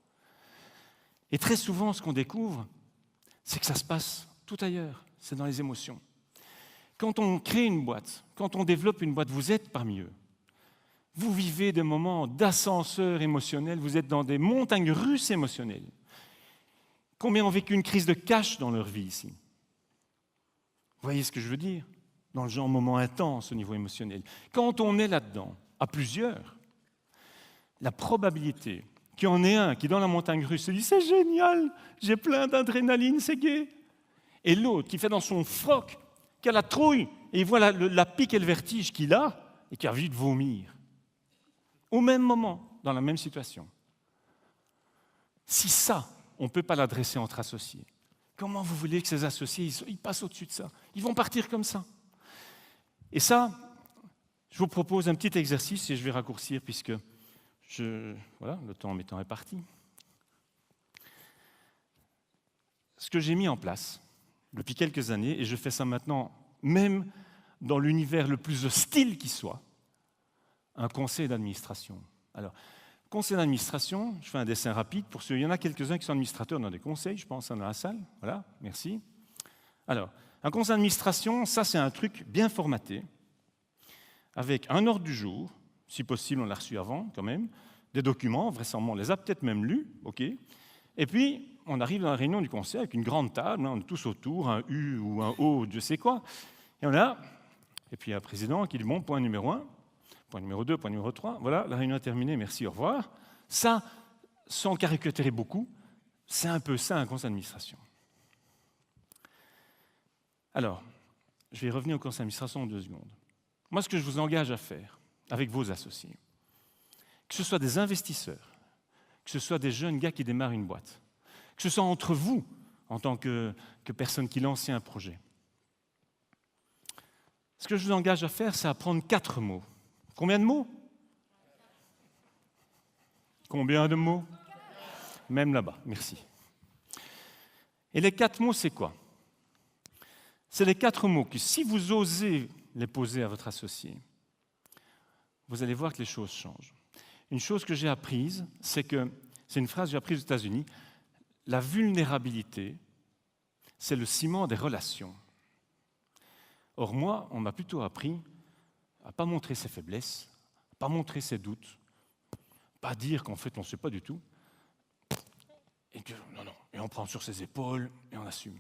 Et très souvent, ce qu'on découvre, c'est que ça se passe tout ailleurs, c'est dans les émotions. Quand on crée une boîte, quand on développe une boîte, vous êtes parmi eux. Vous vivez des moments d'ascenseur émotionnel, vous êtes dans des montagnes russes émotionnelles. Combien ont vécu une crise de cash dans leur vie ici? Vous voyez ce que je veux dire? Dans le genre moment intense au niveau émotionnel. Quand on est là-dedans, à plusieurs, la probabilité qu'il y en ait un qui, dans la montagne russe, se dit « c'est génial, j'ai plein d'adrénaline, c'est gai », et l'autre qui fait dans son froc, qui a la trouille, et il voit la pique et le vertige qu'il a, et qui a envie de vomir, au même moment, dans la même situation. Si ça, on ne peut pas l'adresser entre associés, comment vous voulez que ces associés, ils passent au-dessus de ça? Ils vont partir comme ça. Et ça, je vous propose un petit exercice, et je vais raccourcir puisque voilà, le temps m'étant est parti. Ce que j'ai mis en place depuis quelques années, et je fais ça maintenant même dans l'univers le plus hostile qui soit, un conseil d'administration. Alors, conseil d'administration, je fais un dessin rapide pour ceux, il y en a quelques-uns qui sont administrateurs dans des conseils, je pense, dans la salle. Voilà, merci. Alors, un conseil d'administration, ça c'est un truc bien formaté, avec un ordre du jour, si possible on l'a reçu avant quand même, des documents, vraisemblablement on les a peut-être même lus, ok. Et puis on arrive dans la réunion du conseil avec une grande table, on est tous autour, un U ou un O, je sais quoi, et on a, et puis il y a un président qui dit bon, point numéro 1, point numéro 2, point numéro 3, voilà, la réunion est terminée, merci, au revoir. Ça, sans caricaturer beaucoup, c'est un peu ça un conseil d'administration. Alors, je vais revenir au conseil d'administration en 2 secondes. Moi, ce que je vous engage à faire avec vos associés, que ce soit des investisseurs, que ce soit des jeunes gars qui démarrent une boîte, que ce soit entre vous, en tant que personne qui lance un projet, ce que je vous engage à faire, c'est apprendre 4 mots. Combien de mots? Combien de mots? Même là-bas, merci. Et les 4 mots, c'est quoi? C'est les 4 mots que si vous osez les poser à votre associé, vous allez voir que les choses changent. Une chose que j'ai apprise, c'est une phrase que j'ai apprise aux États-Unis, la vulnérabilité, c'est le ciment des relations. Or moi, on m'a plutôt appris à ne pas montrer ses faiblesses, à ne pas montrer ses doutes, pas dire qu'en fait on ne sait pas du tout, et que non, et on prend sur ses épaules et on assume.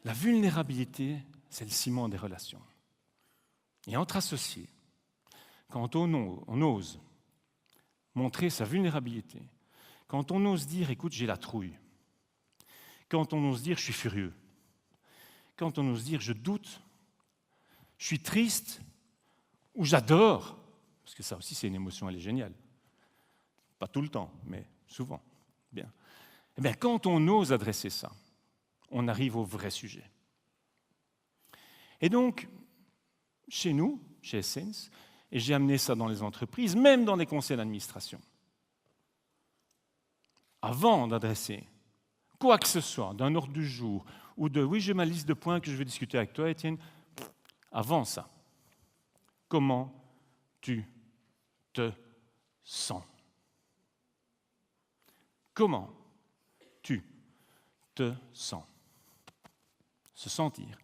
La vulnérabilité, c'est le ciment des relations. Et entre associés, quand on ose montrer sa vulnérabilité, quand on ose dire « écoute, j'ai la trouille », quand on ose dire « je suis furieux », quand on ose dire « je doute », « je suis triste » ou « j'adore », parce que ça aussi c'est une émotion, elle est géniale. Pas tout le temps, mais souvent. Bien. Eh bien, quand on ose adresser ça, on arrive au vrai sujet. Et donc, chez nous, chez Essence, et j'ai amené ça dans les entreprises, même dans les conseils d'administration, avant d'adresser quoi que ce soit, d'un ordre du jour, ou de « oui, j'ai ma liste de points que je vais discuter avec toi, Étienne », avant ça, comment tu te sens? Comment tu te sens? Se sentir.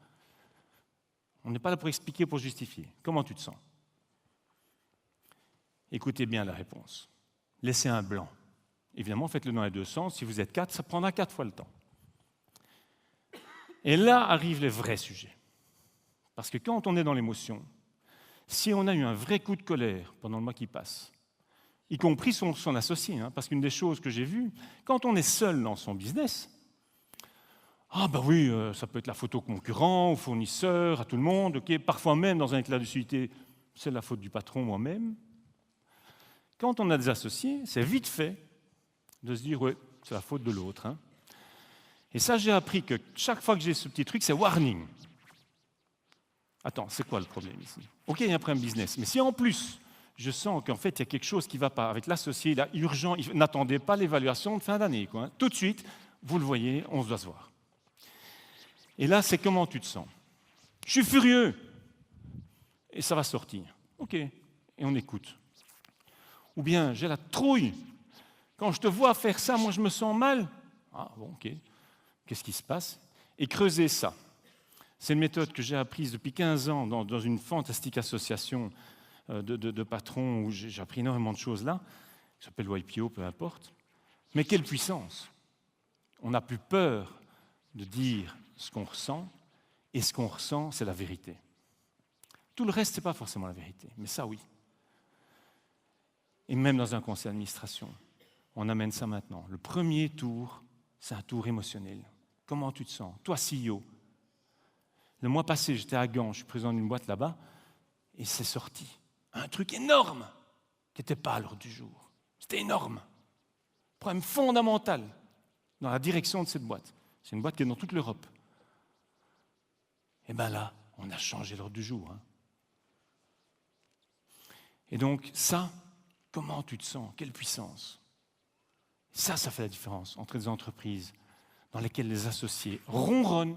On n'est pas là pour expliquer, pour justifier. Comment tu te sens? Écoutez bien la réponse. Laissez un blanc. Évidemment, faites-le dans les deux sens. Si vous êtes 4, ça prendra 4 fois le temps. Et là arrivent les vrais sujets. Parce que quand on est dans l'émotion, si on a eu un vrai coup de colère pendant le mois qui passe, y compris son associé, parce qu'une des choses que j'ai vues, quand on est seul dans son business, ah ben oui, ça peut être la faute au concurrent, au fournisseur, à tout le monde, okay, parfois même dans un éclat de lucidité, c'est la faute du patron moi-même. Quand on a des associés, c'est vite fait de se dire, ouais, c'est la faute de l'autre. Et ça, j'ai appris que chaque fois que j'ai ce petit truc, c'est warning. Attends, c'est quoi le problème ici? Ok, il y a un problème business, mais si en plus, je sens qu'en fait, il y a quelque chose qui ne va pas avec l'associé, là, urgent, n'attendez pas l'évaluation de fin d'année. Tout de suite, vous le voyez, on se doit se voir. Et là, c'est comment tu te sens? Je suis furieux. Et ça va sortir. Ok, et on écoute. Ou bien, j'ai la trouille. Quand je te vois faire ça, moi, je me sens mal. Ah, bon, ok. Qu'est-ce qui se passe? Et creuser ça. C'est une méthode que j'ai apprise depuis 15 ans dans une fantastique association de patrons où j'ai appris énormément de choses là. Ça s'appelle YPO, peu importe. Mais quelle puissance! On n'a plus peur de dire ce qu'on ressent, et ce qu'on ressent, c'est la vérité. Tout le reste, ce n'est pas forcément la vérité, mais ça, oui. Et même dans un conseil d'administration, on amène ça maintenant. Le premier tour, c'est un tour émotionnel. Comment tu te sens? Toi, CEO. Le mois passé, j'étais à Gand, je suis président d'une boîte là-bas, et c'est sorti. Un truc énorme qui n'était pas à l'ordre du jour. C'était énorme. Problème fondamental dans la direction de cette boîte. C'est une boîte qui est dans toute l'Europe. Et bien là, on a changé l'ordre du jour. Et donc, ça, comment tu te sens? Quelle puissance? Ça fait la différence entre des entreprises dans lesquelles les associés ronronnent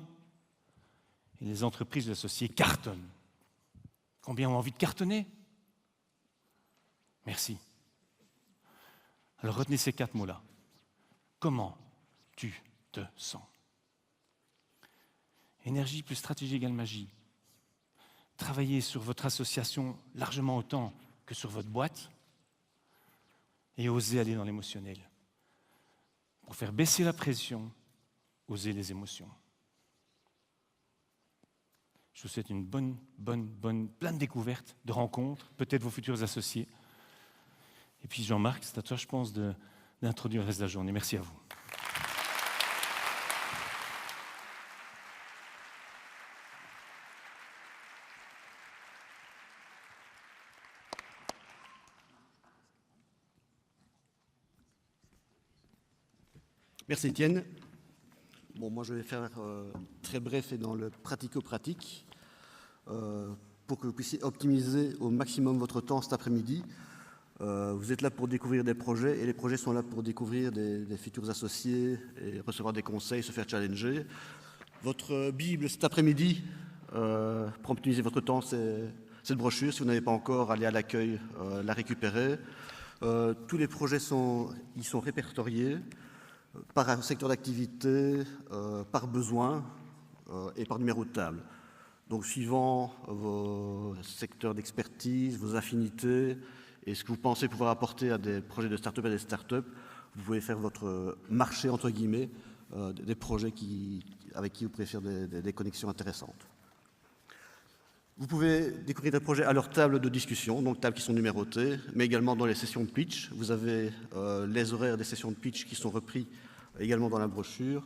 et les entreprises associées cartonnent. Combien ont envie de cartonner? Merci. Alors retenez ces 4 mots-là. Comment tu te sens? Énergie plus stratégie égale magie. Travaillez sur votre association largement autant que sur votre boîte et osez aller dans l'émotionnel. Pour faire baisser la pression, osez les émotions. Je vous souhaite une plein de découvertes, de rencontres, peut-être vos futurs associés. Et puis Jean-Marc, c'est à toi, je pense, d'introduire le reste de la journée. Merci à vous. Merci Étienne. Bon, moi je vais faire très bref et dans le pratico-pratique pour que vous puissiez optimiser au maximum votre temps cet après-midi. Vous êtes là pour découvrir des projets et les projets sont là pour découvrir des futurs associés et recevoir des conseils, se faire challenger. Votre Bible cet après-midi, pour optimiser votre temps, c'est cette brochure. Si vous n'avez pas encore, allez à l'accueil la récupérer. Tous les projets sont répertoriés par secteur d'activité, par besoin et par numéro de table. Donc suivant vos secteurs d'expertise, vos affinités et ce que vous pensez pouvoir apporter à des projets de start-up et des start-up, vous pouvez faire votre marché, entre guillemets, des projets avec qui vous pouvez faire des connexions intéressantes. Vous pouvez découvrir des projets à leur table de discussion, donc tables qui sont numérotées, mais également dans les sessions de pitch. Vous avez les horaires des sessions de pitch qui sont repris également dans la brochure,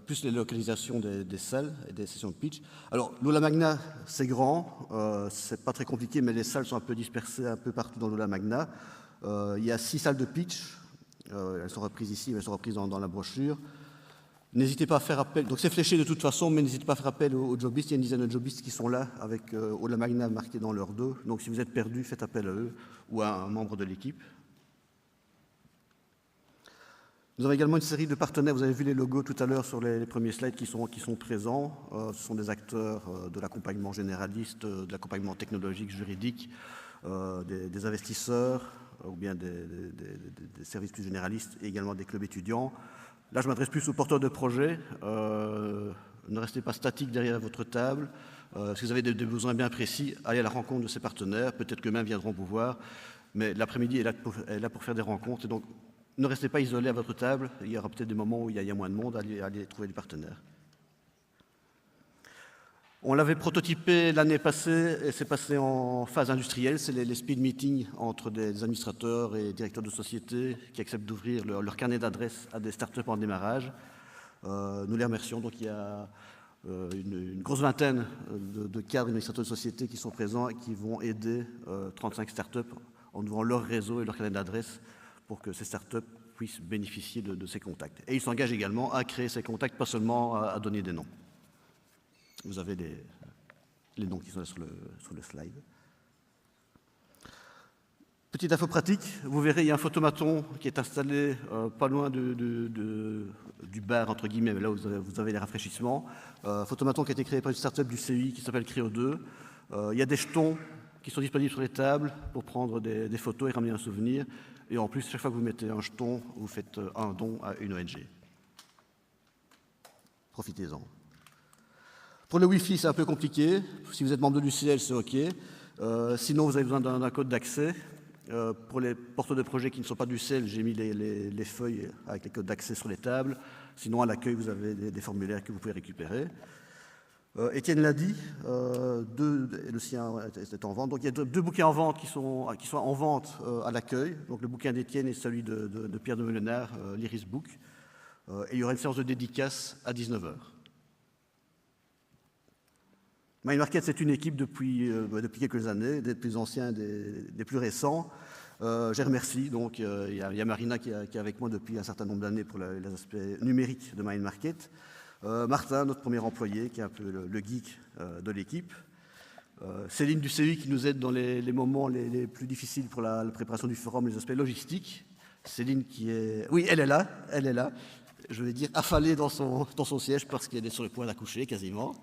plus les localisations des salles et des sessions de pitch. Alors, l'Aula Magna, c'est grand, c'est pas très compliqué, mais les salles sont un peu dispersées un peu partout dans l'Aula Magna. Il y a 6 salles de pitch, elles sont reprises ici, mais elles sont reprises dans la brochure. N'hésitez pas à faire appel, donc c'est fléché de toute façon, mais n'hésitez pas à faire appel aux jobistes. Il y a une dizaine de jobistes qui sont là avec Ola Magna marqué dans leur dos. Donc si vous êtes perdu, faites appel à eux ou à un membre de l'équipe. Nous avons également une série de partenaires. Vous avez vu les logos tout à l'heure sur les premiers slides qui sont présents. Ce sont des acteurs de l'accompagnement généraliste, de l'accompagnement technologique, juridique, des investisseurs ou bien des services plus généralistes et également des clubs étudiants. Là, je m'adresse plus aux porteurs de projets. Ne restez pas statique derrière votre table. Si vous avez des besoins bien précis, allez à la rencontre de ces partenaires. Peut-être qu'eux-mêmes viendront vous voir. Mais l'après-midi est là pour faire des rencontres. Et donc, ne restez pas isolés à votre table. Il y aura peut-être des moments où il y a moins de monde. Allez trouver des partenaires. On l'avait prototypé l'année passée et c'est passé en phase industrielle. C'est les speed meetings entre des administrateurs et directeurs de sociétés qui acceptent d'ouvrir leur carnet d'adresses à des startups en démarrage. Nous les remercions. Donc il y a une grosse vingtaine de cadres administrateurs de sociétés qui sont présents et qui vont aider 35 startups en ouvrant leur réseau et leur carnet d'adresses pour que ces startups puissent bénéficier de ces contacts. Et ils s'engagent également à créer ces contacts, pas seulement à donner des noms. Vous avez les noms qui sont là sur le slide. Petite info pratique, vous verrez, il y a un photomaton qui est installé pas loin du bar, entre guillemets, mais là vous avez les rafraîchissements. Photomaton qui a été créé par une start-up du CEI qui s'appelle Creo2. Il y a des jetons qui sont disponibles sur les tables pour prendre des photos et ramener un souvenir. Et en plus, chaque fois que vous mettez un jeton, vous faites un don à une ONG. Profitez-en. Pour le Wi-Fi, c'est un peu compliqué. Si vous êtes membre de l'UCL, c'est OK. Sinon, vous avez besoin d'un code d'accès. Pour les porteurs de projets qui ne sont pas du l'UCL, j'ai mis les feuilles avec les codes d'accès sur les tables. Sinon, à l'accueil, vous avez des formulaires que vous pouvez récupérer. Étienne l'a dit, le sien est en vente. Donc, il y a deux bouquins en vente qui sont en vente à l'accueil. Donc, le bouquin d'Étienne et celui de Pierre de Meulenard, l'Iris Book. Et il y aura une séance de dédicace à 19h. Mind Market, c'est une équipe depuis quelques années, des plus anciens, des plus récents. Je remercie. Donc, il y a Marina qui est avec moi depuis un certain nombre d'années pour les aspects numériques de Mind Market. Martin, notre premier employé, qui est un peu le geek de l'équipe. Céline du CEI qui nous aide dans les moments les plus difficiles pour la préparation du forum, les aspects logistiques. Céline qui est... Oui, elle est là. Je vais dire affalée dans son siège parce qu'elle est sur le point d'accoucher quasiment.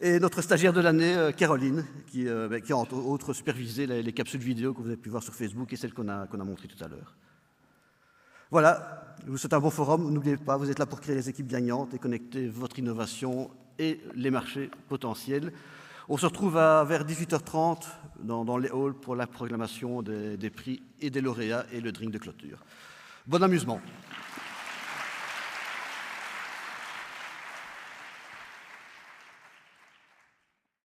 Et notre stagiaire de l'année, Caroline, qui a entre autres supervisé les capsules vidéo que vous avez pu voir sur Facebook et celles qu'on a montrées tout à l'heure. Voilà, je vous souhaite un bon forum. N'oubliez pas, vous êtes là pour créer les équipes gagnantes et connecter votre innovation et les marchés potentiels. On se retrouve vers 18h30 dans les halls pour la proclamation des prix et des lauréats et le drink de clôture. Bon amusement.